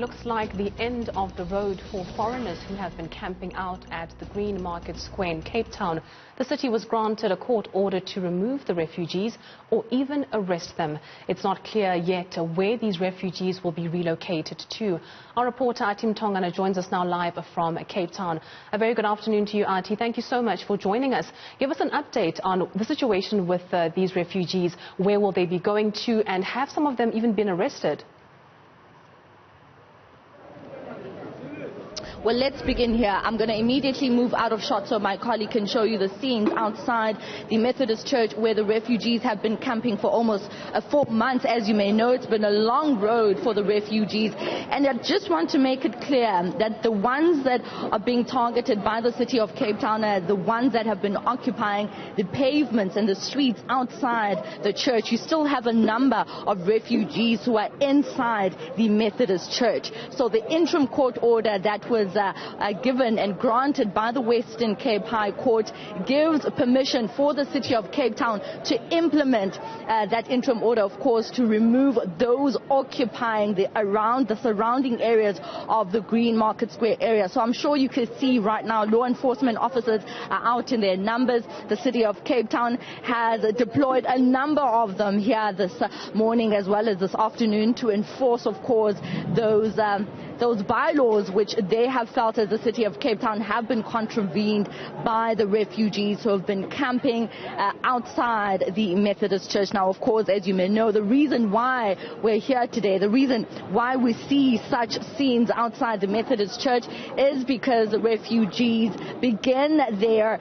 looks like the end of the road for foreigners who have been camping out at the Green Market Square in Cape Town. The city was granted a court order to remove the refugees or even arrest them. It's not clear yet where these refugees will be relocated to. Our reporter Atim Tongana joins us now live from Cape Town. A very good afternoon to you, Ati. Thank you so much for joining us. Give us an update on the situation with these refugees. Where will they be going to, and have some of them even been arrested? Well, let's begin here. I'm going to immediately move out of shot so my colleague can show you the scenes outside the Methodist Church where the refugees have been camping for almost 4 months. As you may know, it's been a long road for the refugees. And I just want to make it clear that the ones that are being targeted by the city of Cape Town are the ones that have been occupying the pavements and the streets outside the church. You still have a number of refugees who are inside the Methodist Church. So the interim court order that was given and granted by the Western Cape High Court gives permission for the city of Cape Town to implement that interim order, of course, to remove those occupying the surrounding areas of the Green Market Square area. So I'm sure you can see right now law enforcement officers are out in their numbers. The city of Cape Town has deployed a number of them here this morning as well as this afternoon to enforce, of course, those bylaws which they have felt as the city of Cape Town have been contravened by the refugees who have been camping outside the Methodist Church. Now, of course, as you may know, the reason why we're here today, the reason why we see such scenes outside the Methodist Church is because the refugees began their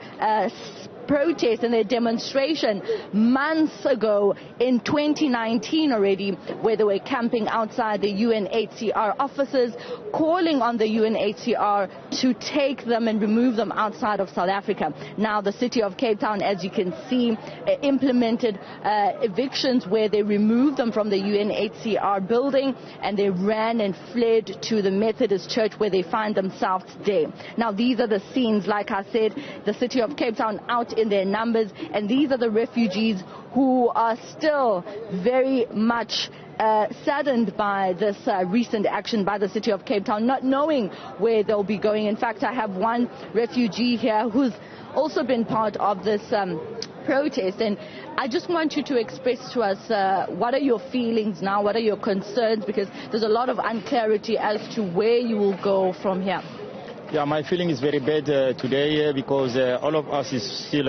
protest and their demonstration months ago in 2019 already, where they were camping outside the UNHCR offices, calling on the UNHCR to take them and remove them outside of South Africa. Now, the city of Cape Town, as you can see, implemented evictions where they removed them from the UNHCR building and they ran and fled to the Methodist Church where they find themselves today. Now, these are the scenes, like I said, the city of Cape Town out in their numbers, and these are the refugees who are still very much saddened by this recent action by the city of Cape Town, not knowing where they'll be going. In fact, I have one refugee here who's also been part of this protest, and I just want you to express to us what are your feelings now, what are your concerns, because there's a lot of unclarity as to where you will go from here. Yeah, my feeling is very bad today because all of us is still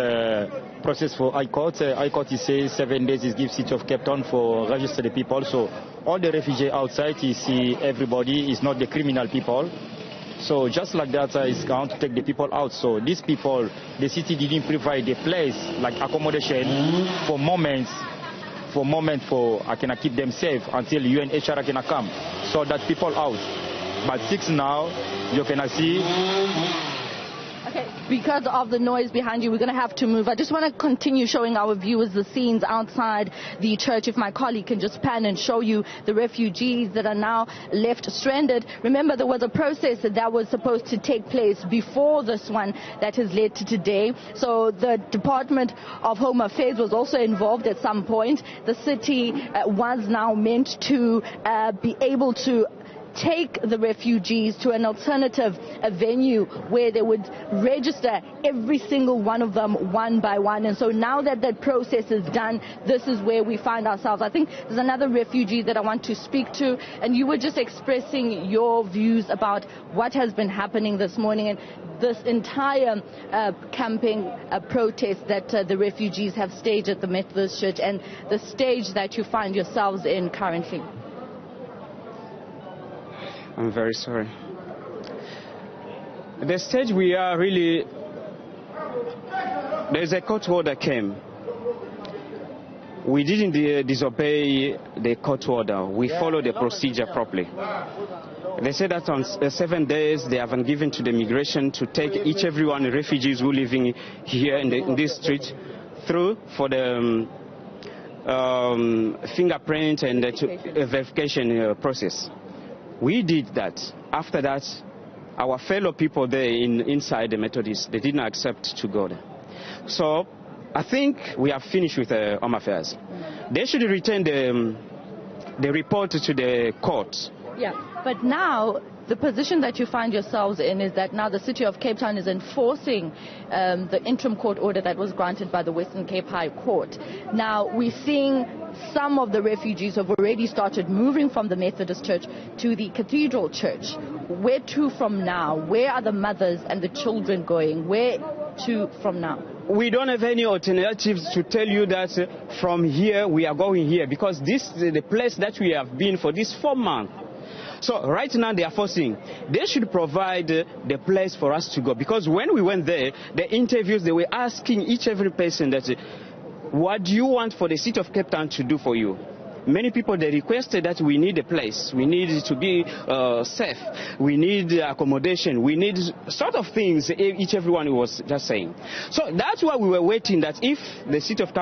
processed for High Court. High Court is saying 7 days is give city of Cape Town for register the people. So all the refugees outside is see everybody is not the criminal people. So just like that is going to take the people out. So these people, the city didn't provide a place like accommodation for moments for I can keep them safe until UNHCR can come. So that people out. But 6 now, you cannot see. Okay, because of the noise behind you, we're going to have to move. I just want to continue showing our viewers the scenes outside the church. If my colleague can just pan and show you the refugees that are now left stranded. Remember, there was a process that was supposed to take place before this one that has led to today. So the Department of Home Affairs was also involved at some point. The city was now meant to be able to take the refugees to an alternative venue where they would register every single one of them one by one. And so now that that process is done, this is where we find ourselves. I think there's another refugee that I want to speak to, and you were just expressing your views about what has been happening this morning and this entire camping protest that the refugees have staged at the Methodist Church and the stage that you find yourselves in currently. I'm very sorry. The stage we are really, there's a court order came. We didn't disobey the court order. We followed the procedure properly. They said that on 7 days they haven't given to the immigration to take everyone, refugees who are living here in this street through for the fingerprint and the verification process. We did that. After that, our fellow people there inside the Methodists, they didn't accept to go there. So I think we have finished with Home Affairs. They should return the report to the court Yeah, but now the position that you find yourselves in is that now the City of Cape Town is enforcing the interim court order that was granted by the Western Cape High Court. Now we're seeing some of the refugees have already started moving from the Methodist Church to the Cathedral Church. Where to from now? Where are the mothers and the children going? Where to from now? We don't have any alternatives to tell you that from here we are going here, because this is the place that we have been for this 4 months. So right now they are forcing. They should provide the place for us to go, because when we went there, the interviews, they were asking each every person that, what do you want for the City of Cape Town to do for you? Many people, they requested that we need a place, we need to be safe, we need accommodation, we need sort of things everyone was just saying. So that's why we were waiting that if the City of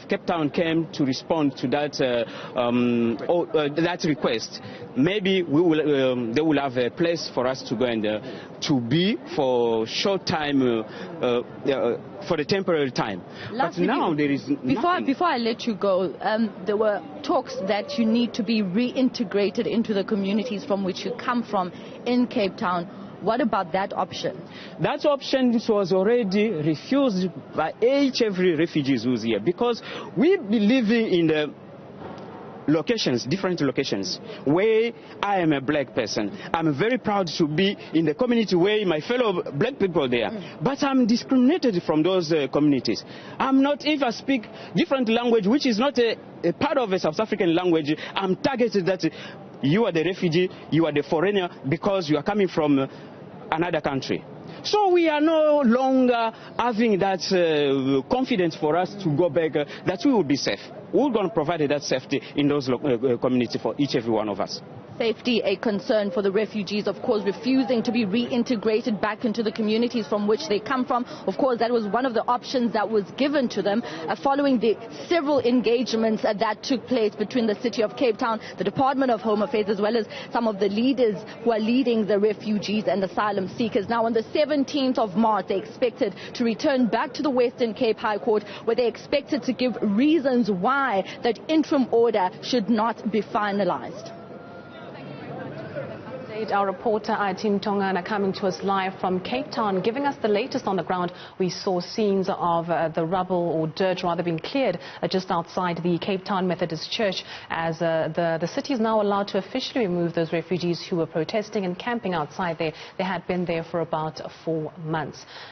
Cape Town came to respond to that that request, maybe we will, they will have a place for us to go and to be for short time, for the temporary time. Lastly, but now there is nothing. Before I let you go, there were talks that you need to be reintegrated into the communities from which you come from in Cape Town. What about that option? That option was already refused by every refugee who's here, because we believe in the locations, different locations, where I am a black person. I'm very proud to be in the community where my fellow black people there. But I'm discriminated from those communities. I'm not, if I speak different language, which is not a part of a South African language, I'm targeted that you are the refugee, you are the foreigner, because you are coming from another country. So we are no longer having that confidence for us to go back, that we will be safe. We're going to provide that safety in those communities for each every one of us. Safety a concern for the refugees, of course, refusing to be reintegrated back into the communities from which they come from. Of course, that was one of the options that was given to them following the several engagements that took place between the City of Cape Town, the Department of Home Affairs, as well as some of the leaders who are leading the refugees and asylum seekers. Now, on the 17th of March, they expected to return back to the Western Cape High Court, where they expected to give reasons why that interim order should not be finalized. Our reporter Ayatim Tongana coming to us live from Cape Town, giving us the latest on the ground. We saw scenes of the rubble, or dirt rather, being cleared just outside the Cape Town Methodist Church, as the city is now allowed to officially remove those refugees who were protesting and camping outside there. They had been there for about 4 months.